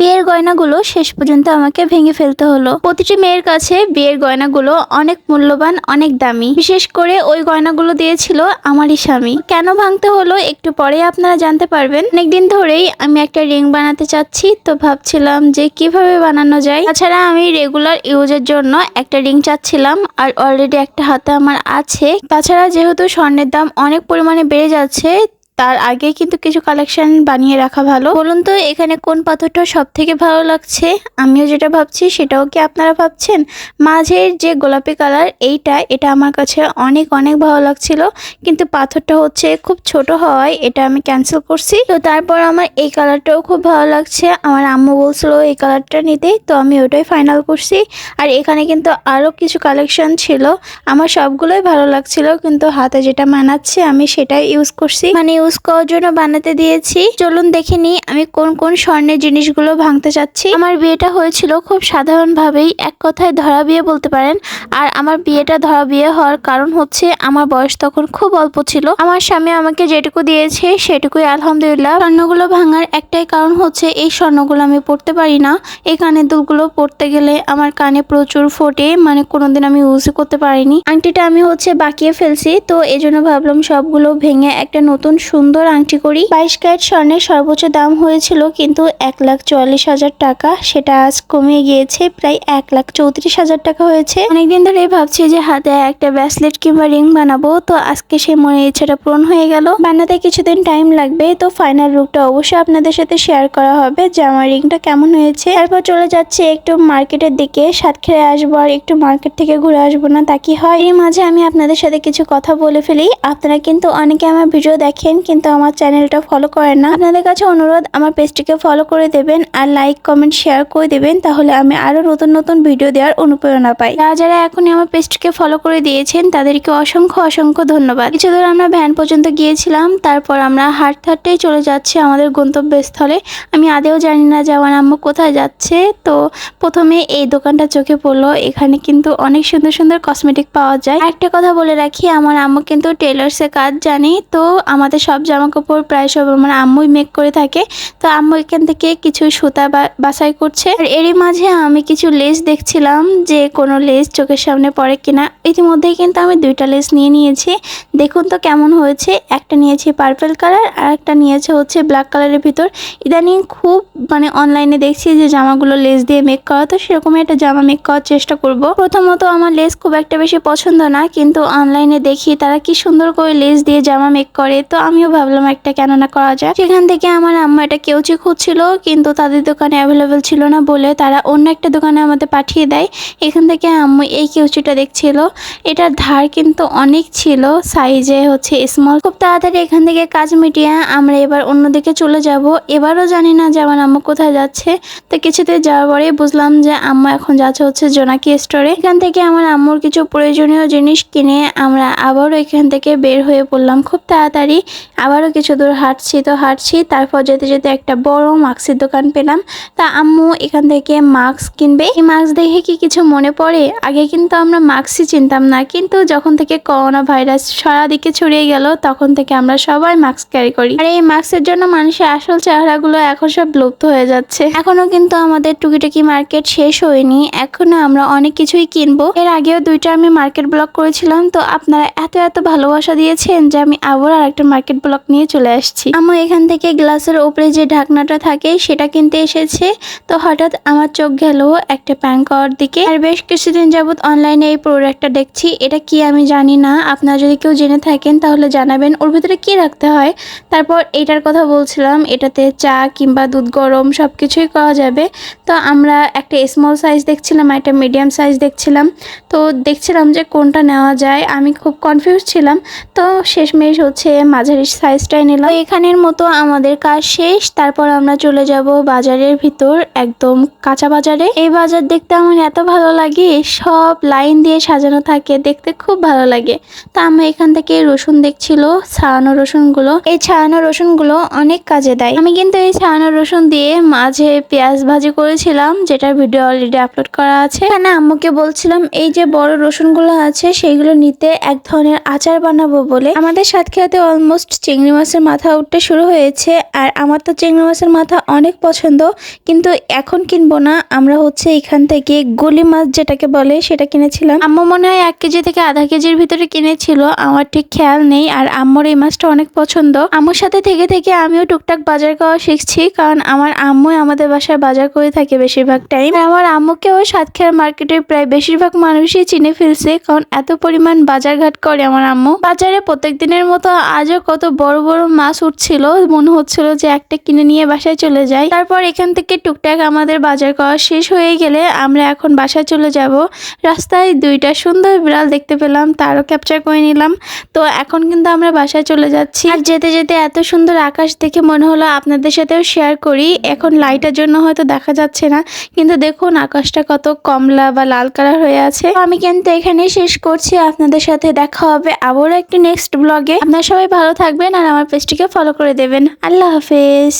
বিয়ের গয়নাগুলো শেষ পর্যন্ত আমাকে ভেঙে ফেলতে হলো। প্রতিটি মেয়ের কাছে বিয়ের গয়নাগুলো অনেক মূল্যবান, অনেক দামি। বিশেষ করে ওই গয়নাগুলো দিয়েছিল আমারই স্বামী। কেন ভাঙতে হলো একটু পরে আপনারা জানতে পারবেন। অনেকদিন ধরেই আমি একটা রিং বানাতে চাচ্ছি, তো ভাবছিলাম যে কিভাবে বানানো যায়। তাছাড়া আমি রেগুলার ইউজের জন্য একটা রিং চাচ্ছিলাম, আর অলরেডি একটা হাতে আমার আছে। তাছাড়া যেহেতু স্বর্ণের দাম অনেক পরিমাণে বেড়ে যাচ্ছে, তার আগে কিন্তু কিছু কালেকশন বানিয়ে রাখা ভালো। বলুন তো এখানে কোন পাথরটা সব থেকে ভালো লাগছে? আমিও যেটা ভাবছি সেটাও কি আপনারা ভাবছেন? মাঝের যে গোলাপি কালার এটা আমার কাছে অনেক অনেক ভালো লাগছিল, কিন্তু পাথরটা হচ্ছে খুব ছোট হওয়ায় এটা আমি ক্যান্সেল করছি। তো তারপর আমার এই কালারটাও খুব ভালো লাগছে, আমার আম্মু বলছিল এই কালারটা নিতে, তো আমি ওটাই ফাইনাল করছি। আর এখানে কিন্তু আরো কিছু কালেকশন ছিল, আমার সবগুলোই ভালো লাগছিল, কিন্তু হাতে যেটা মানাচ্ছে আমি সেটাই ইউজ করছি, মানে ইউজ করার জন্য বানাতে দিয়েছি। চলুন দেখে নিই আমি কোন কোন স্বর্ণের জিনিসগুলো ভাঙতে চাচ্ছি। আমার বিয়েটা হয়েছিল খুব সাধারণ ভাবেই, এক কথায় ধরা বিয়ে বলতে পারেন। আর আমার বিয়েটা ধরা বিয়ে হওয়ার কারণ হচ্ছে আমার বয়স তখন খুব অল্প ছিল। আমার স্বামী আমাকে যেটুকু দিয়েছে সেটুকুই আলহামদুলিল্লাহ। স্বর্ণগুলো ভাঙার একটাই কারণ হচ্ছে এই স্বর্ণগুলো আমি পরতে পারি না। এই কানের দুলগুলো পরতে গেলে আমার কানে প্রচুর ফোটে, মানে কোনোদিন আমি ইউজ করতে পারিনি। আংটিটা আমি হচ্ছে বাকিয়ে ফেলছি, তো এজন্য ভাবলাম সবগুলো ভেঙে একটা নতুন সুন্দর আংটি করি। 22 ক্যারেট স্বর্ণের সর্বোচ্চ দাম হয়েছিল কিন্তু 1,44,000 টাকা, সেটা আজ কমে গিয়েছে প্রায় 1,34,000 টাকা হয়েছে। অনেকদিন ধরে ভাবছি যে হাতে একটা ব্রেসলেট কিংবা রিং বানাবো, তো আজকে সেই মনের ইচ্ছাটা পূরণ হয়ে গেল। বানাতে কিছুদিন টাইম লাগবে, তো ফাইনাল লুকটা অবশ্যই আপনাদের সাথে শেয়ার করা হবে যে আমার রিংটা কেমন হয়েছে। তারপর চলে যাচ্ছে একটু মার্কেটের দিকে, সাতক্ষীরায় আসবো আর একটু মার্কেট থেকে ঘুরে আসবো না তা কি হয়। এই মাঝে আমি আপনাদের সাথে কিছু কথা বলে ফেলি। আপনারা কিন্তু অনেকে আমার ভিডিও দেখেন কিন্তু আমার চ্যানেলটা ফলো করেন না। আপনাদের কাছে অনুরোধ আমার পেজটিকে ফলো করে দেবেন আর লাইক কমেন্ট শেয়ার করে দেবেন, তাহলে আমি আরো নতুন নতুন ভিডিও দেওয়ার অনুপ্রেরণা পাই। যারা যারা এখনই আমার পেজটিকে ফলো করে দিয়েছেন তাদেরকে অসংখ্য অসংখ্য ধন্যবাদ। কিছু দূর আমরা ভ্যান পর্যন্ত গিয়েছিলাম, তারপর আমরা হাঁটতে হাঁটতেই চলে যাচ্ছি আমাদের গন্তব্যস্থলে। আমি আদেও জানি না যে আমার আম্মু কোথায় যাচ্ছে। তো প্রথমে এই দোকানটা চোখে পড়লো, এখানে কিন্তু অনেক সুন্দর সুন্দর কসমেটিক পাওয়া যায়। একটা কথা বলে রাখি, আমার আম্মু কিন্তু টেলার্সের কাজ জানি, তো আমাদের সব জামা কাপড় প্রায় সব আমার আম্মুই মেক করে থাকে। তো আম্মু এখান থেকে কিছু সুতা বাছাই করছে, আর এরই মাঝে আমি কিছু লেস দেখছিলাম যে কোনো লেস চোখের সামনে পড়ে কিনা। ইতিমধ্যেই কিন্তু আমি দুইটা লেস নিয়ে নিয়েছি, দেখুন তো কেমন হয়েছে। একটা নিয়েছি পার্পল কালার আর একটা নিয়েছে হচ্ছে ব্ল্যাক কালারের ভিতর। ইদানিং খুব মানে অনলাইনে দেখছি যে জামাগুলো লেস দিয়ে মেক করা, তো সেরকমই একটা জামা মেক করার চেষ্টা করব। প্রথমত আমার লেস খুব একটা বেশি পছন্দ না, কিন্তু অনলাইনে দেখি তারা কি সুন্দর করে লেস দিয়ে জামা মেক করে, তো আমিও ভাবলাম একটা কেন না করা যায়। সেখান থেকে আমার আম্মা এটা কেউচি খুঁজছিল, কিন্তু তাদের দোকানে অ্যাভেলেবেল ছিল না বলে তারা অন্য একটা দোকানে আমাদের পাঠিয়ে দেয়। এখান থেকে আম্মু এই কেউচিটা দেখছিল, এটার ধার কিন্তু অনেক ছিল, সাইজে হচ্ছে স্মল। খুব তাড়াতাড়ি এখান থেকে কাজ মিটিয়ে আমরা এবার অন্যদিকে চলে যাব। এবারও জানি না যে আমার আম্মু কোথায় যাচ্ছে, তো কিছুতে যাওয়ার পরে বুঝলাম যে আম্মু এখন যাচ্ছে হচ্ছে জোনাকি স্টোরে। এখান থেকে আমার আম্মুর কিছু প্রয়োজনীয় জিনিস কিনে আমরা আবারও এখান থেকে বের হয়ে পড়লাম খুব তাড়াতাড়ি। আবারও কিছু দূর হাঁটছি, তারপর যেতে যেতে একটা বড় মাস্কের দোকান পেলাম। তা আম্মু এখান থেকে মাস্ক কিনবে। এই মাস্ক দেখে কি কিছু মনে পড়ে? আগে কিন্তু আমরা মাস্কই চিনতাম না, কিন্তু যখন থেকে করোনা ভাইরাস সারা দিকে ছড়িয়ে গেল তখন থেকে আমরা সবাই মাস্ক ক্যারি করি। আর এই মাস্কের জন্য মানুষের আসল চেহারাগুলো এখন সব লুপ্ত হয়ে যাচ্ছে। এখনো কিন্তু আমাদের টুকিটাকি মার্কেট শেষ হয়নি, এখনো আমরা অনেক কিছুই কিনবো। এর আগেও দুইটা আমি মার্কেট ব্লগ করেছিলাম, তো আপনারা এত এত ভালোবাসা দিয়েছেন যে আমি আবার আরেকটা মার্কেট ব্লগ নিয়ে চলে আসছি। আমার এখান থেকে গ্লাসের উপরে যে ঢাকনাটা থাকে সেটা কিনতে এসেছে, তো হঠাৎ আমার চোখ গেল একটা প্যান্ট করার দিকে। আর বেশ কিছুদিন যাবত অনলাইনে এই প্রোডাক্টটা দেখছি, এটা কি আমি জানি না, আপনারা যদি কেউ জেনে থাকেন তাহলে জানাবেন ওর ভিতরে কি রাখতে হয়। তারপর এটার কথা বলছিলাম, এটাতে চা কিংবা দুধ গরম সব কিছুই করা যাবে। তো আমরা একটা স্মল সাইজ দেখছিলাম, একটা মিডিয়াম সাইজ দেখছিলাম, তো দেখছিলাম যে কোনটা নেওয়া যায়, আমি খুব কনফিউজ ছিলাম। তো শেষমেশ হচ্ছে মাঝারি সাইজটাই নিলাম। এখানের মতো আমাদের কাজ শেষ, তারপর আমরা চলে যাব বাজারের ভিতর, একদম কাঁচা বাজারে। এই বাজার দেখতে আমার এত ভালো লাগে, সব লাইন দিয়ে সাজানো থাকে, দেখতে খুব ভালো লাগে। তা আমি এখান থেকে রসুন দেখছিল, ছাড়ানো রসুনগুলো। এই ছাড়ানো রসুনগুলো অনেক কাজে দেয়। আমি কিন্তু এই ছাড়ানো রসুন দিয়ে মাঝে পেঁয়াজ ভাজি করেছিলাম, যেটার ভিডিও অলরেডি আপলোড করা আছে। এখানে আম্মুকে বলছিলাম এই যে বড় রসুনগুলো আছে সেইগুলো নিতে, এক ধরনের আচার বানাবো বলে। আমাদের সাতক্ষীরাতে অলমোস্ট চিংড়ি মাছের মাথা উঠতে শুরু হয়েছে। আর আমার তো চিংড়ি মাছের মাথা অনেক পছন্দ, কিন্তু এখন কিনবো না। আমরা হচ্ছে এখান থেকে গুলি মাছ যেটাকে বলে সেটা কিনেছিলাম। আম্মু মনে হয় 1 কেজি থেকে আধা কেজির ভিতরে কিনেছিল, আমার ঠিক খেয়াল নেই। আর আম্মুর এই মাছটা অনেক পছন্দ। আম্মুর সাথে থেকে থেকে আমিও টুকটাক বাজার করা শিখছি, কারণ আমার আম্মুই আমাদের বাসায় বাজার করে থাকে বেশিরভাগ টাইম। আমার আম্মুকেও সাতক্ষীরা মার্কেটের প্রায় বেশিরভাগ মানুষই চিনে ফেলছে, কারণ এত পরিমাণ বাজার ঘাট করে আমার আম্মু। বাজারে প্রত্যেক দিনের মতো আজও কত বড় বড় মাছ উঠছিল, মনে হচ্ছিল যে একটা কিনে নিয়ে বাসায় চলে যাই। তারপর এখান থেকে টুকটাক আমাদের বাজার করা শেষ হয়ে গেলে আমরা এখন বাসায় চলে যাব। রাস্তায় 2টা সুন্দর বিড়াল দেখতে পেলাম, তারও ক্যাপচার করে নিলাম। তো এখন কিন্তু আমরা বাসায় চলে যাচ্ছি। আর যেতে যেতে এত সুন্দর আকাশ দেখে মনে হলো আপনাদের সাথেও শেয়ার করি। এখন লাইটের জন্য হয়তো দেখা যাচ্ছে না, কিন্তু দেখুন আকাশটা কত কমলা বা লাল কালার হয়ে আছে। আমি কিন্তু এখানেই শেষ করছি। আপনাদের সাথে দেখা হবে আবারও একটি নেক্সট ব্লগে। আপনারা সবাই ভালো থাকবেন আর আমার পেজটিকে ফলো করে দেবেন। আল্লাহ হাফেজ।